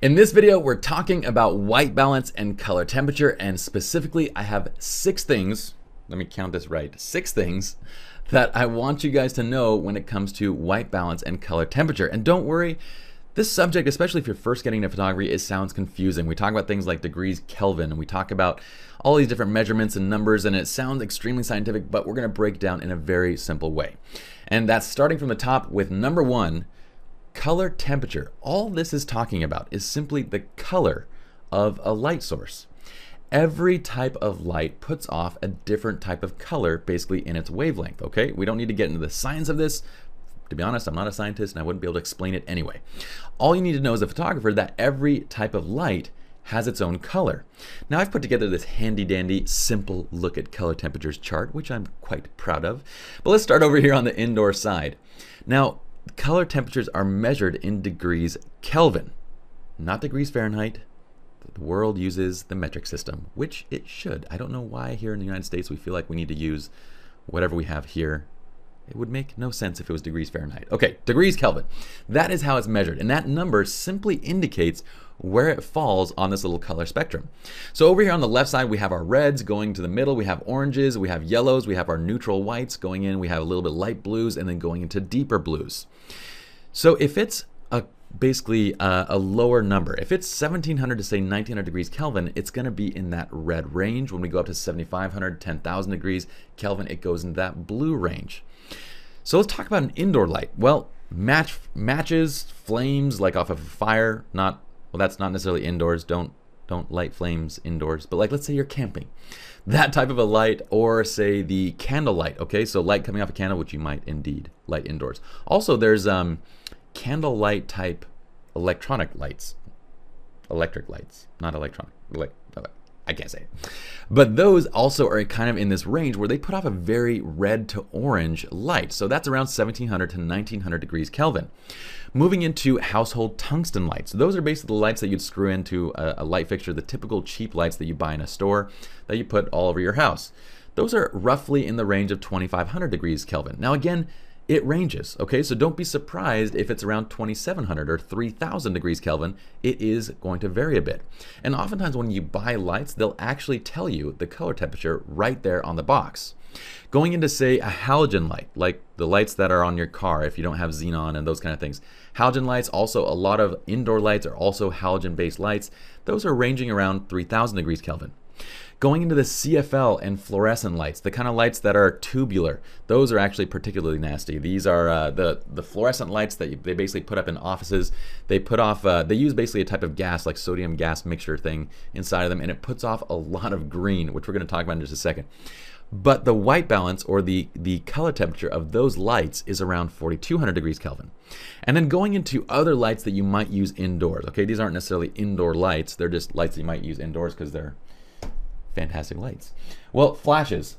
In this video, we're talking about white balance and color temperature, and specifically, I have 6 things, let me count this right, 6 things that I want you guys to know when it comes to white balance and color temperature. And don't worry, this subject, especially if you're first getting into photography, it sounds confusing. We talk about things like degrees Kelvin, and we talk about all these different measurements and numbers, and it sounds extremely scientific, but we're gonna break down in a very simple way. And that's starting from the top with number 1, color temperature. All this is talking about is simply the color of a light source. Every type of light puts off a different type of color basically in its wavelength, okay? We don't need to get into the science of this. To be honest, I'm not a scientist and I wouldn't be able to explain it anyway. All you need to know as a photographer that every type of light has its own color. Now I've put together this handy dandy simple look at color temperatures chart, which I'm quite proud of. But let's start over here on the indoor side. Now, color temperatures are measured in degrees Kelvin, not degrees Fahrenheit. The world uses the metric system, which it should. I don't know why here in the United States we feel like we need to use whatever we have here. It would make no sense if it was degrees Fahrenheit. Okay, degrees Kelvin. That is how it's measured, and that number simply indicates where it falls on this little color spectrum. So over here on the left side, we have our reds going to the middle, we have oranges, we have yellows, we have our neutral whites going in, we have a little bit light blues, and then going into deeper blues. So if it's basically a lower number, if it's 1700 to say 1900 degrees Kelvin, it's going to be in that red range. When we go up to 7500, 10,000 degrees Kelvin, it goes into that blue range. So let's talk about an indoor light. Well, matches, flames, like off of a fire, well, that's not necessarily indoors. Don't light flames indoors. But like, let's say you're camping. That type of a light, or say the candle light, okay? So light coming off a candle, which you might indeed light indoors. Also, there's candle light type electric lights, not electronic, I can't say it. But those also are kind of in this range where they put off a very red to orange light. So that's around 1700 to 1900 degrees Kelvin. Moving into household tungsten lights. Those are basically the lights that you'd screw into a light fixture, the typical cheap lights that you buy in a store that you put all over your house. Those are roughly in the range of 2500 degrees Kelvin. Now again, it ranges, okay? So don't be surprised if it's around 2700 or 3000 degrees Kelvin. It is going to vary a bit. And oftentimes when you buy lights, they'll actually tell you the color temperature right there on the box. Going into, say, a halogen light, like the lights that are on your car if you don't have xenon and those kind of things. Halogen lights, also a lot of indoor lights are also halogen-based lights. Those are ranging around 3000 degrees Kelvin. Going into the CFL and fluorescent lights, the kind of lights that are tubular, those are actually particularly nasty. These are the fluorescent lights that they basically put up in offices. They put off, they use basically a type of gas, like sodium gas mixture thing inside of them, and it puts off a lot of green, which we're going to talk about in just a second. But the white balance, or the color temperature of those lights, is around 4200 degrees Kelvin. And then going into other lights that you might use indoors. Okay, these aren't necessarily indoor lights, they're just lights that you might use indoors because they're fantastic lights. Well, flashes.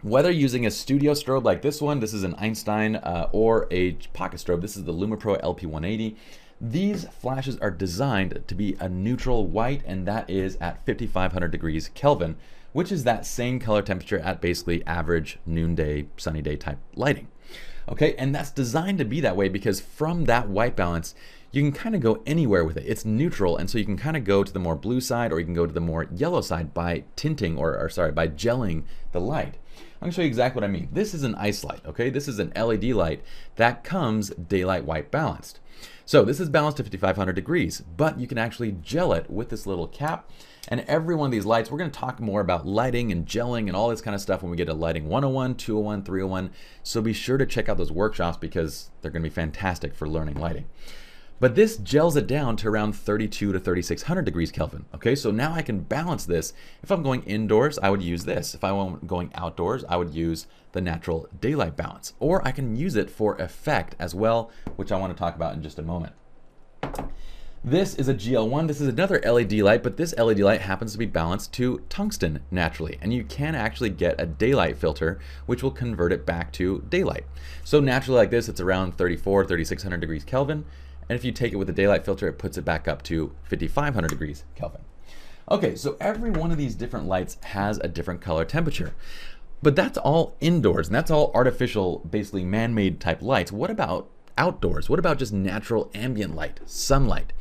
Whether using a studio strobe like this one, this is an Einstein, or a pocket strobe, this is the LumiPro LP180. These flashes are designed to be a neutral white, and that is at 5500 degrees Kelvin, which is that same color temperature at basically average noonday, sunny day type lighting. Okay, and that's designed to be that way because from that white balance, you can kind of go anywhere with it. It's neutral, and so you can kind of go to the more blue side, or you can go to the more yellow side by tinting, by gelling the light. I'm gonna show you exactly what I mean. This is an ice light, okay? This is an LED light that comes daylight white balanced. So this is balanced to 5500 degrees, but you can actually gel it with this little cap. And every one of these lights, we're going to talk more about lighting and gelling and all this kind of stuff when we get to lighting 101, 201, 301. So be sure to check out those workshops because they're going to be fantastic for learning lighting. But this gels it down to around 32 to 3600 degrees Kelvin. Okay, so now I can balance this. If I'm going indoors, I would use this. If I were going outdoors, I would use the natural daylight balance. Or I can use it for effect as well, which I want to talk about in just a moment. This is a GL1. This is another LED light, but this LED light happens to be balanced to tungsten naturally. And you can actually get a daylight filter, which will convert it back to daylight. So naturally like this, it's around 34, 3600 degrees Kelvin. And if you take it with a daylight filter, it puts it back up to 5500 degrees Kelvin. Okay, so every one of these different lights has a different color temperature. But that's all indoors, and that's all artificial, basically man-made type lights. What about outdoors? What about just natural ambient light, sunlight?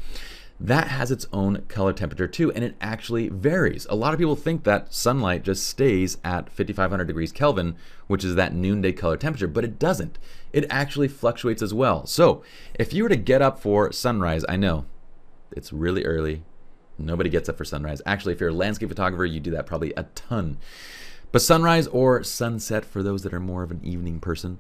that has its own color temperature too, and it actually varies. A lot of people think that sunlight just stays at 5500 degrees Kelvin, which is that noonday color temperature, but it doesn't. It actually fluctuates as well. So if you were to get up for sunrise, I know it's really early. Nobody gets up for sunrise. Actually, if you're a landscape photographer, you do that probably a ton. But sunrise or sunset, for those that are more of an evening person,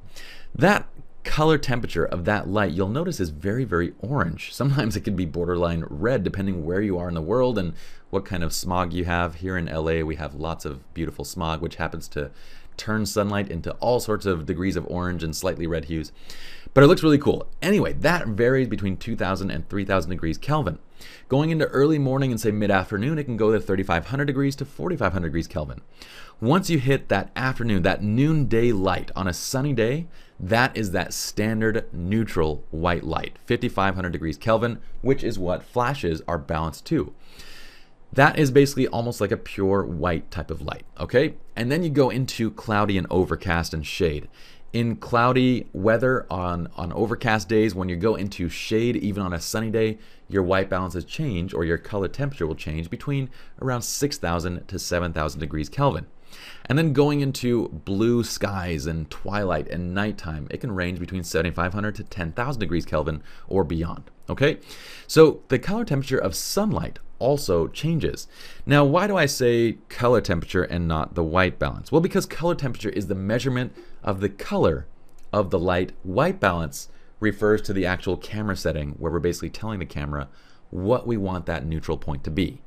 that color temperature of that light, you'll notice, is very, very orange. Sometimes it can be borderline red depending where you are in the world and what kind of smog you have. Here in LA, we have lots of beautiful smog, which happens to turn sunlight into all sorts of degrees of orange and slightly red hues. But it looks really cool. Anyway, that varies between 2000 and 3000 degrees Kelvin. Going into early morning and say mid-afternoon, it can go to 3500 degrees to 4500 degrees Kelvin. Once you hit that afternoon, that noonday light on a sunny day, that is that standard neutral white light, 5500 degrees Kelvin, which is what flashes are balanced to. That is basically almost like a pure white type of light, okay? And then you go into cloudy and overcast and shade. In cloudy weather, on overcast days, when you go into shade, even on a sunny day, your white balances change, or your color temperature will change between around 6000 to 7000 degrees Kelvin. And then going into blue skies and twilight and nighttime, it can range between 7500 to 10,000 degrees Kelvin or beyond, okay? So the color temperature of sunlight also changes. Now, why do I say color temperature and not the white balance? Well, because color temperature is the measurement of the color of the light. White balance refers to the actual camera setting, where we're basically telling the camera what we want that neutral point to be.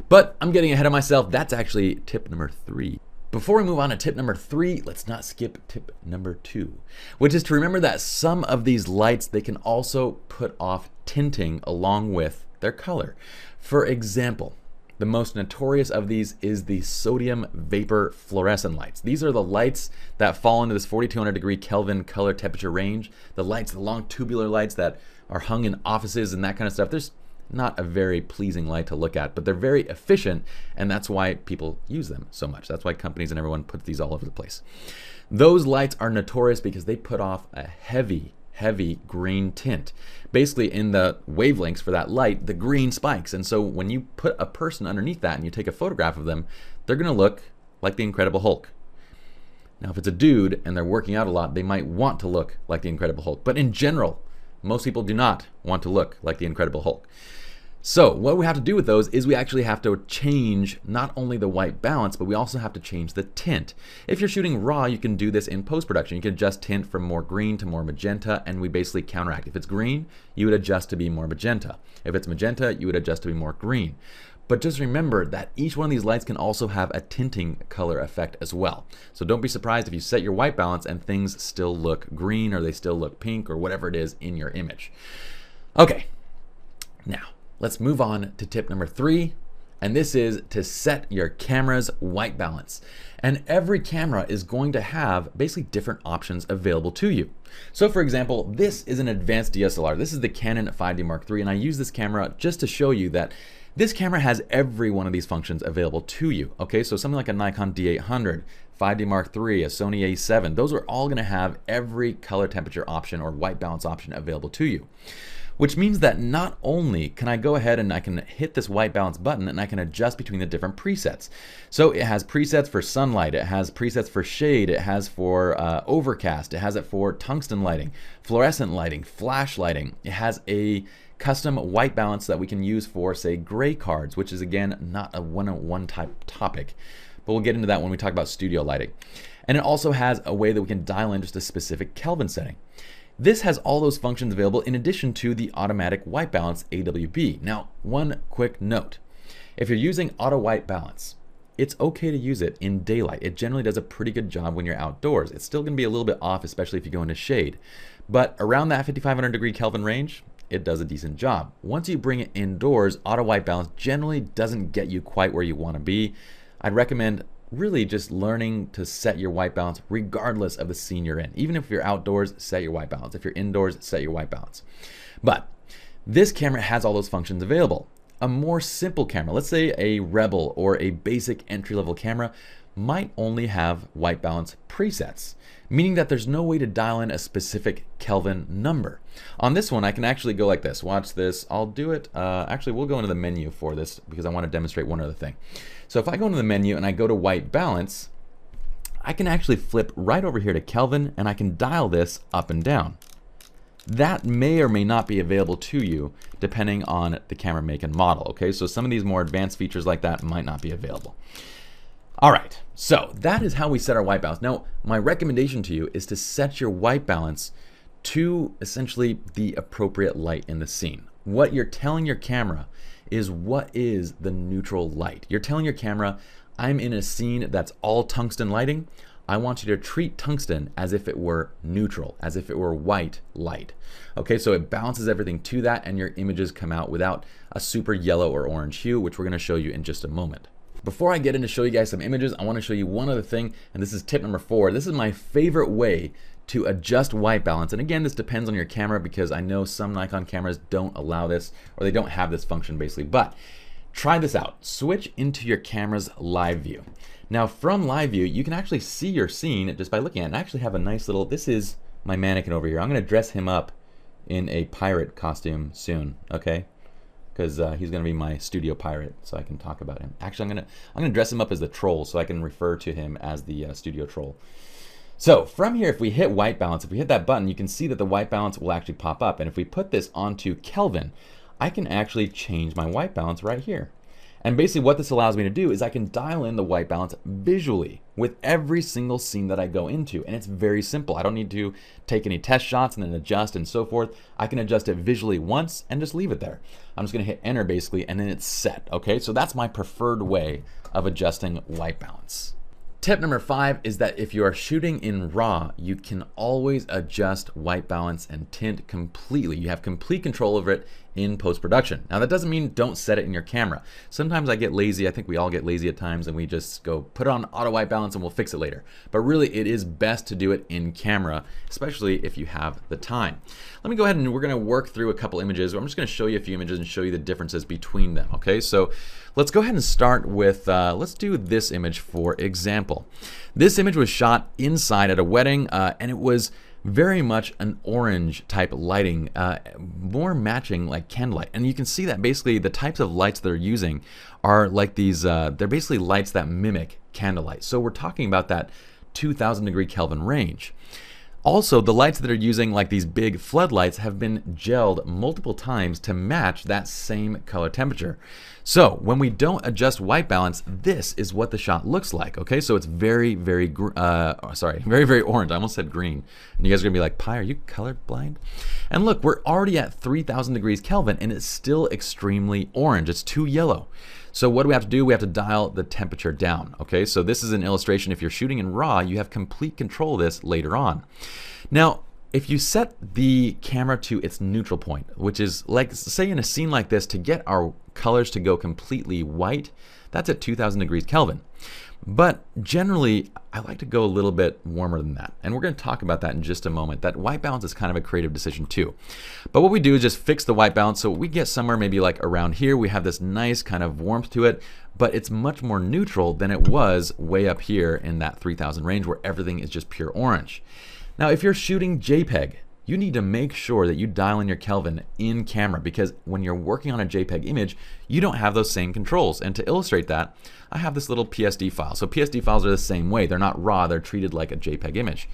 But I'm getting ahead of myself. That's actually tip number 3. Before we move on to tip number 3, let's not skip tip number 2, which is to remember that some of these lights, they can also put off tinting along with their color. For example, the most notorious of these is the sodium vapor fluorescent lights. These are the lights that fall into this 4200 degree Kelvin color temperature range. The lights, the long tubular lights that are hung in offices and that kind of stuff. There's not a very pleasing light to look at, but they're very efficient, and that's why people use them so much. That's why companies and everyone puts these all over the place. Those lights are notorious because they put off a heavy green tint. Basically, in the wavelengths for that light, the green spikes. And so when you put a person underneath that and you take a photograph of them, they're going to look like the Incredible Hulk. Now, if it's a dude and they're working out a lot, they might want to look like the Incredible Hulk. But in general, most people do not want to look like the Incredible Hulk. So what we have to do with those is we actually have to change not only the white balance, but we also have to change the tint. If you're shooting raw, you can do this in post-production. You can adjust tint from more green to more magenta, and we basically counteract. If it's green, you would adjust to be more magenta. If it's magenta, you would adjust to be more green. But just remember that each one of these lights can also have a tinting color effect as well. So don't be surprised if you set your white balance and things still look green, or they still look pink, or whatever it is in your image. Okay, now let's move on to tip number 3, and this is to set your camera's white balance. And every camera is going to have basically different options available to you. So for example, this is an advanced DSLR. This is the Canon 5D Mark III, and I use this camera just to show you that this camera has every one of these functions available to you. Okay, so something like a Nikon D800, 5D Mark III, a Sony A7, those are all going to have every color temperature option or white balance option available to you. Which means that not only can I go ahead and I can hit this white balance button and I can adjust between the different presets. So it has presets for sunlight, it has presets for shade, it has for overcast, it has it for tungsten lighting, fluorescent lighting, flash lighting. It has a custom white balance that we can use for, say, gray cards, which is again not a one-on-one type topic, but we'll get into that when we talk about studio lighting. And it also has a way that we can dial in just a specific Kelvin setting. This has all those functions available in addition to the automatic white balance AWB. Now, one quick note. If you're using auto white balance, it's okay to use it in daylight. It generally does a pretty good job when you're outdoors. It's still going to be a little bit off, especially if you go into shade. But around that 5500 degree Kelvin range, it does a decent job. Once you bring it indoors, auto white balance generally doesn't get you quite where you want to be. I'd recommend really just learning to set your white balance regardless of the scene you're in. Even if you're outdoors, set your white balance. If you're indoors, set your white balance. But this camera has all those functions available. A more simple camera, let's say a Rebel or a basic entry-level camera, might only have white balance presets, meaning that there's no way to dial in a specific Kelvin number. On this one, I can actually go like this. Watch this. I'll do it. Actually, we'll go into the menu for this because I want to demonstrate one other thing. So if I go into the menu and I go to white balance, I can actually flip right over here to Kelvin and I can dial this up and down. That may or may not be available to you depending on the camera make and model. Okay, so some of these more advanced features like that might not be available. All right, so that is how we set our white balance. Now, my recommendation to you is to set your white balance to essentially the appropriate light in the scene. What you're telling your camera is what is the neutral light. You're telling your camera, I'm in a scene that's all tungsten lighting. I want you to treat tungsten as if it were neutral, as if it were white light. Okay, so it balances everything to that and your images come out without a super yellow or orange hue, which we're gonna show you in just a moment. Before I get into show you guys some images, I wanna show you one other thing, and this is tip number 4. This is my favorite way to adjust white balance. And again, this depends on your camera because I know some Nikon cameras don't allow this or they don't have this function basically, but try this out. Switch into your camera's live view. Now from live view, you can actually see your scene just by looking at it. I actually have a nice little, this is my mannequin over here. I'm gonna dress him up in a pirate costume soon, okay? Because he's gonna be my studio pirate, so I can talk about him. Actually, I'm gonna dress him up as the troll so I can refer to him as the studio troll. So from here, if we hit white balance, if we hit that button, you can see that the white balance will actually pop up. And if we put this onto Kelvin, I can actually change my white balance right here. And basically what this allows me to do is I can dial in the white balance visually with every single scene that I go into. And it's very simple. I don't need to take any test shots and then adjust and so forth. I can adjust it visually once and just leave it there. I'm just gonna hit enter basically and then it's set, okay? So that's my preferred way of adjusting white balance. Tip number 5 is that if you are shooting in RAW, you can always adjust white balance and tint completely. You have complete control over it in post-production. Now that doesn't mean don't set it in your camera. Sometimes I get lazy, I think we all get lazy at times, and we just go put it on auto white balance and we'll fix it later. But really it is best to do it in camera, especially if you have the time. Let me go ahead and we're gonna work through a couple images. I'm just gonna show you a few images and show you the differences between them, okay? So let's go ahead and start with, let's do this image for example. This image was shot inside at a wedding and it was very much an orange type lighting, more matching like candlelight. And you can see that basically the types of lights they're using are like these, they're basically lights that mimic candlelight. So we're talking about that 2000 degree Kelvin range. Also, the lights that are using like these big floodlights have been gelled multiple times to match that same color temperature. So when we don't adjust white balance, this is what the shot looks like. Okay, so it's very, very, very orange. I almost said green. And you guys are gonna be like, Pi, are you colorblind? And look, we're already at 3000 degrees Kelvin and it's still extremely orange. It's too yellow. So what do we have to do? We have to dial the temperature down. Okay, so this is an illustration. If you're shooting in RAW, you have complete control of this later on. Now, if you set the camera to its neutral point, which is like, say in a scene like this, to get our colors to go completely white, that's at 2000 degrees Kelvin. But generally, I like to go a little bit warmer than that. And we're going to talk about that in just a moment. That white balance is kind of a creative decision too. But what we do is just fix the white balance so we get somewhere maybe like around here. We have this nice kind of warmth to it, but it's much more neutral than it was way up here in that 3000 range where everything is just pure orange. Now, if you're shooting JPEG, you need to make sure that you dial in your Kelvin in camera because when you're working on a JPEG image, you don't have those same controls. And to illustrate that, I have this little PSD file. So PSD files are the same way. They're not raw, they're treated like a JPEG image.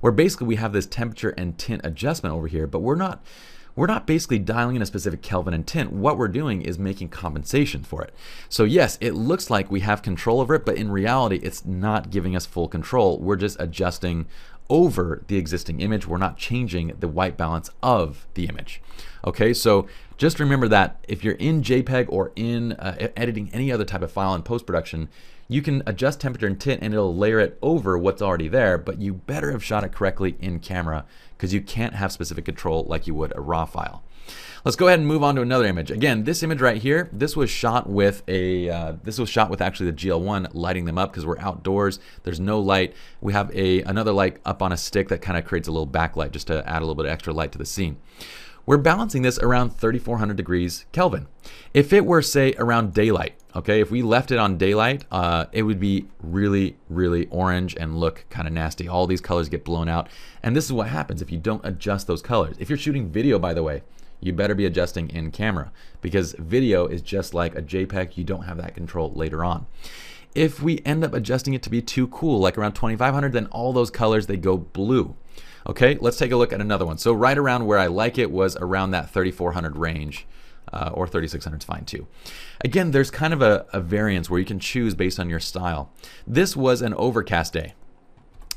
Where basically we have this temperature and tint adjustment over here, but we're not basically dialing in a specific Kelvin and tint. What we're doing is making compensation for it. So yes, it looks like we have control over it, but in reality, it's not giving us full control. We're just adjusting over the existing image. We're not changing the white balance of the image. Okay, so just remember that if you're in JPEG or in editing any other type of file in post-production, you can adjust temperature and tint and it'll layer it over what's already there, but you better have shot it correctly in camera because you can't have specific control like you would a raw file. Let's go ahead and move on to another image. Again, this image right here, this was shot with actually the GL1 lighting them up because we're outdoors. There's no light. We have another light up on a stick that kind of creates a little backlight just to add a little bit of extra light to the scene. we're balancing this around 3400 degrees Kelvin. If it were, say, around daylight, okay, if we left it on daylight, it would be really, really orange and look kind of nasty. All these colors get blown out. And this is what happens if you don't adjust those colors. If you're shooting video, by the way, you better be adjusting in camera, because video is just like a JPEG. You don't have that control later on. If we end up adjusting it to be too cool, like around 2500, then all those colors, they go blue. Okay, let's take a look at another one. So right around where I like it was around that 3400 range, or 3600 is fine too. Again, there's kind of a variance where you can choose based on your style. This was an overcast day.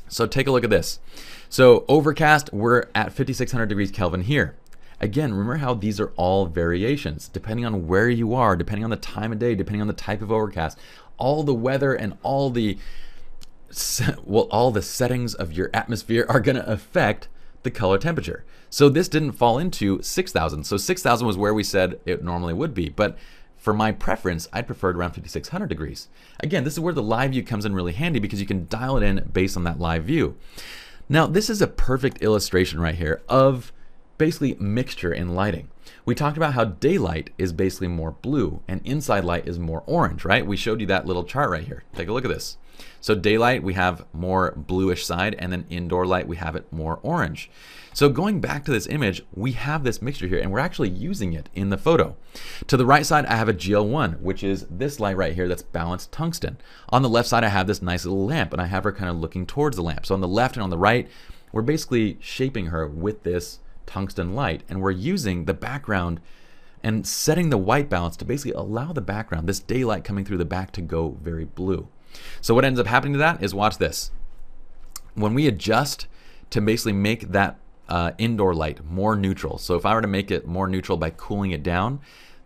So take a look at this. So overcast, we're at 5600 degrees Kelvin here. Again, remember how these are all variations, depending on where you are, depending on the time of day, depending on the type of overcast, all the weather and all the settings of your atmosphere are going to affect the color temperature. So this didn't fall into 6000. So 6000 was where we said it normally would be. But for my preference, I'd prefer it around 5600 degrees. Again, this is where the live view comes in really handy, because you can dial it in based on that live view. Now, this is a perfect illustration right here of basically mixture in lighting. We talked about how daylight is basically more blue and inside light is more orange, right? We showed you that little chart right here. Take a look at this. So daylight, we have more bluish side, and then indoor light, we have it more orange. So going back to this image, we have this mixture here, and we're actually using it in the photo. To the right side, I have a GL1, which is this light right here that's balanced tungsten. On the left side, I have this nice little lamp, and I have her kind of looking towards the lamp. So on the left and on the right, we're basically shaping her with this tungsten light, and we're using the background and setting the white balance to basically allow the background, this daylight coming through the back, to go very blue. So what ends up happening to that is, watch this. When we adjust to basically make that indoor light more neutral, so if I were to make it more neutral by cooling it down,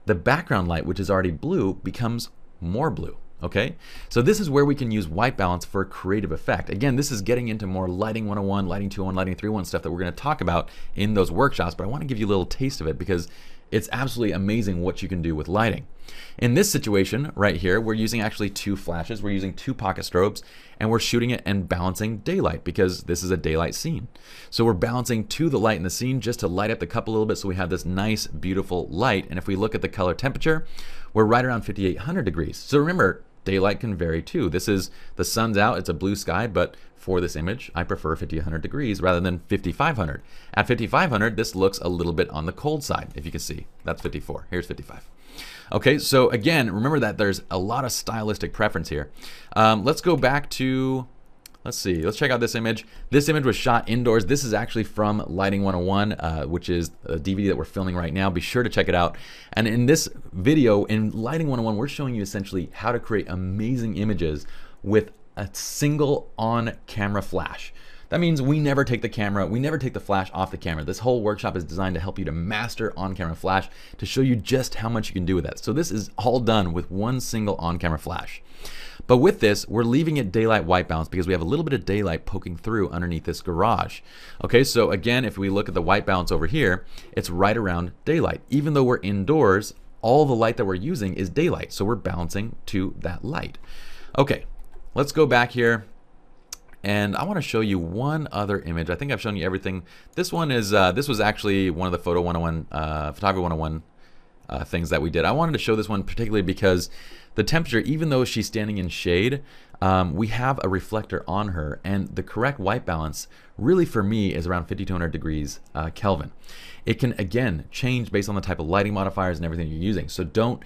the background light, which is already blue, becomes more blue. Okay, so this is where we can use white balance for a creative effect. Again, this is getting into more lighting 101, lighting 201, lighting 301 stuff that we're going to talk about in those workshops, but I want to give you a little taste of it because it's absolutely amazing what you can do with lighting. In this situation right here, we're using actually two flashes. We're using two pocket strobes, and we're shooting it and balancing daylight because this is a daylight scene. So we're balancing to the light in the scene just to light up the cup a little bit, so we have this nice, beautiful light. And if we look at the color temperature, we're right around 5800 degrees. So remember, daylight can vary too. This is, the sun's out, it's a blue sky, but for this image, I prefer 5800 degrees rather than 5500. At 5500, this looks a little bit on the cold side, if you can see. That's 54, here's 55. Okay, so again, remember that there's a lot of stylistic preference here. Let's go back to, let's see, let's check out this image. This image was shot indoors. This is actually from Lighting 101, which is a DVD that we're filming right now. Be sure to check it out. And in this video, in Lighting 101, we're showing you essentially how to create amazing images with a single on-camera flash. That means we never take the flash off the camera. This whole workshop is designed to help you to master on-camera flash, to show you just how much you can do with that. So this is all done with one single on-camera flash. But with this, we're leaving it daylight white balance because we have a little bit of daylight poking through underneath this garage. Okay, so again, if we look at the white balance over here, it's right around daylight. Even though we're indoors, all the light that we're using is daylight, so we're balancing to that light. Okay, let's go back here. And I want to show you one other image. I think I've shown you everything. This one is, this was actually one of the Photography 101 things that we did. I wanted to show this one particularly because the temperature, even though she's standing in shade, we have a reflector on her, and the correct white balance really for me is around 5200 degrees Kelvin. It can again change based on the type of lighting modifiers and everything you're using. So don't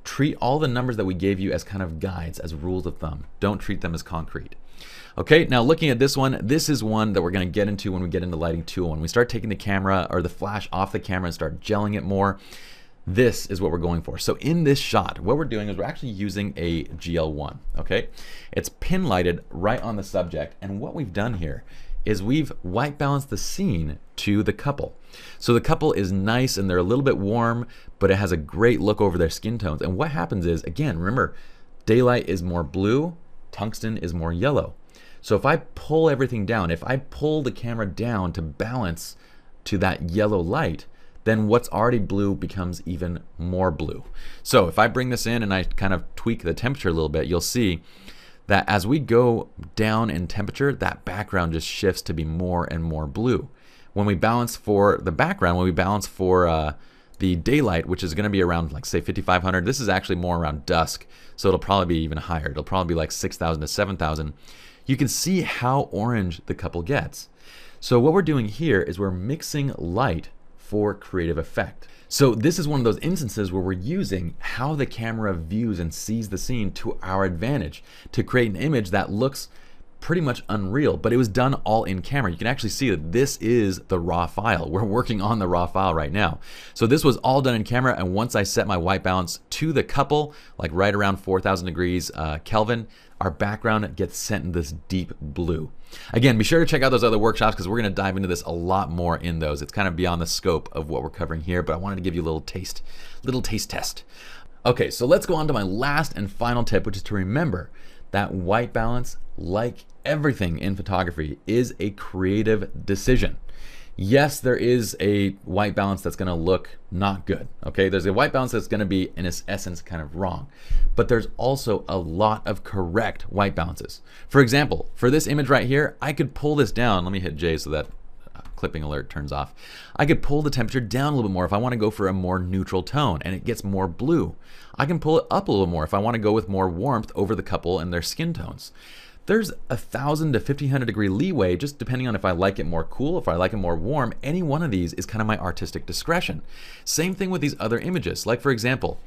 treat all the numbers that we gave you as kind of guides, as rules of thumb. Don't treat them as concrete. Okay, now looking at this one, this is one that we're going to get into when we get into Lighting 201. When we start taking the camera or the flash off the camera and start gelling it more, this is what we're going for. So in this shot, what we're doing is we're actually using a GL1, okay? It's pin lighted right on the subject, and what we've done here is we've white balanced the scene to the couple. So the couple is nice and they're a little bit warm, but it has a great look over their skin tones. And what happens is, again, remember, daylight is more blue, tungsten is more yellow. So if I pull everything down, if I pull the camera down to balance to that yellow light, then what's already blue becomes even more blue. So if I bring this in and I kind of tweak the temperature a little bit, you'll see that as we go down in temperature, that background just shifts to be more and more blue. When we balance for the background, when we balance for the daylight, which is going to be around like say 5500, this is actually more around dusk, so it'll probably be even higher. It'll probably be like 6000 to 7000. You can see how orange the couple gets. So what we're doing here is we're mixing light for creative effect. So this is one of those instances where we're using how the camera views and sees the scene to our advantage to create an image that looks pretty much unreal, but it was done all in camera. You can actually see that this is the raw file. We're working on the raw file right now. So this was all done in camera, and once I set my white balance to the couple, like right around 4000 degrees Kelvin, our background gets sent in this deep blue. Again, be sure to check out those other workshops because we're going to dive into this a lot more in those. It's kind of beyond the scope of what we're covering here, but I wanted to give you a little taste test. Okay, so let's go on to my last and final tip, which is to remember that white balance, like everything in photography, is a creative decision. Yes, there is a white balance that's going to look not good. Okay, there's a white balance that's going to be in its essence kind of wrong, but there's also a lot of correct white balances. For example, for this image right here, I could pull this down. Let me hit J so that clipping alert turns off. I could pull the temperature down a little bit more if I want to go for a more neutral tone and it gets more blue. I can pull it up a little more if I want to go with more warmth over the couple and their skin tones. There's 1000 to 1500 degree leeway just depending on if I like it more cool, if I like it more warm. Any one of these is kind of my artistic discretion. Same thing with these other images. Like for example,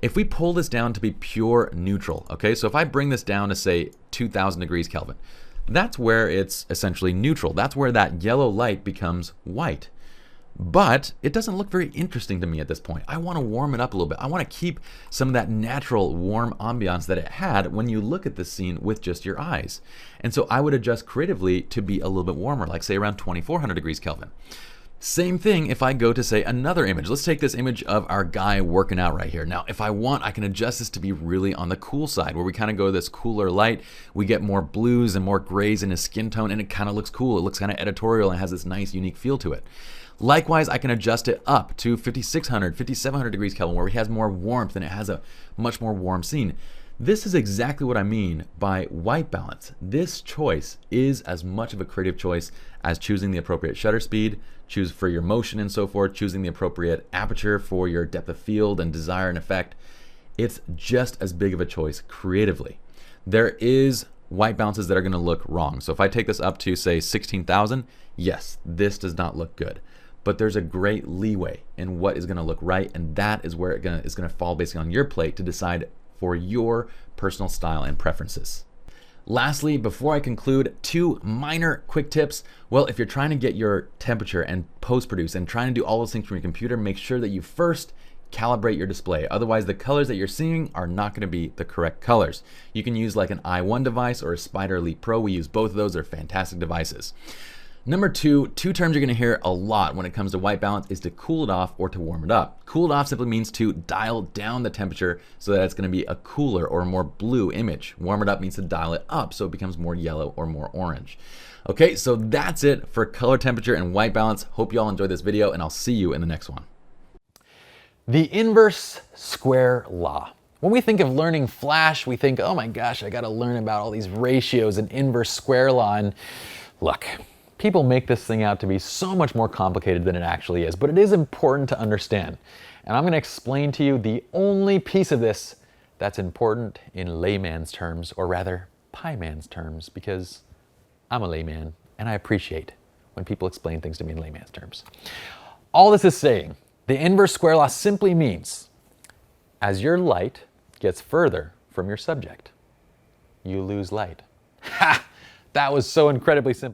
if we pull this down to be pure neutral, okay, so if I bring this down to say 2000 degrees Kelvin, that's where it's essentially neutral. That's where that yellow light becomes white. But it doesn't look very interesting to me at this point. I want to warm it up a little bit. I want to keep some of that natural warm ambiance that it had when you look at this scene with just your eyes. And so I would adjust creatively to be a little bit warmer, like say around 2400 degrees Kelvin. Same thing if I go to say another image. Let's take this image of our guy working out right here. Now, if I want, I can adjust this to be really on the cool side where we kind of go this cooler light. We get more blues and more grays in his skin tone and it kind of looks cool. It looks kind of editorial and has this nice unique feel to it. Likewise, I can adjust it up to 5600, 5700 degrees Kelvin where it has more warmth and it has a much more warm scene. This is exactly what I mean by white balance. This choice is as much of a creative choice as choosing the appropriate shutter speed, choose for your motion and so forth, choosing the appropriate aperture for your depth of field and desire and effect. It's just as big of a choice creatively. There is white balances that are going to look wrong. So if I take this up to say 16,000, yes, this does not look good. But there's a great leeway in what is going to look right, and that is where it is going to fall basically on your plate to decide for your personal style and preferences. Lastly, before I conclude, 2 minor quick tips. Well, if you're trying to get your temperature and post-produce and trying to do all those things from your computer, make sure that you first calibrate your display. Otherwise, the colors that you're seeing are not going to be the correct colors. You can use like an i1 device or a Spider Elite Pro. We use both of those. They're fantastic devices. Number 2 terms you're going to hear a lot when it comes to white balance is to cool it off or to warm it up. Cool it off simply means to dial down the temperature so that it's going to be a cooler or a more blue image. Warm it up means to dial it up so it becomes more yellow or more orange. Okay, so that's it for color temperature and white balance. Hope you all enjoyed this video, and I'll see you in the next one. The inverse square law. When we think of learning Flash, we think, oh my gosh, I got to learn about all these ratios and inverse square law. And look, people make this thing out to be so much more complicated than it actually is, but it is important to understand. And I'm going to explain to you the only piece of this that's important in layman's terms, or rather pie man's terms, because I'm a layman and I appreciate when people explain things to me in layman's terms. All this is saying, the inverse square law simply means as your light gets further from your subject, you lose light. Ha! That was so incredibly simple.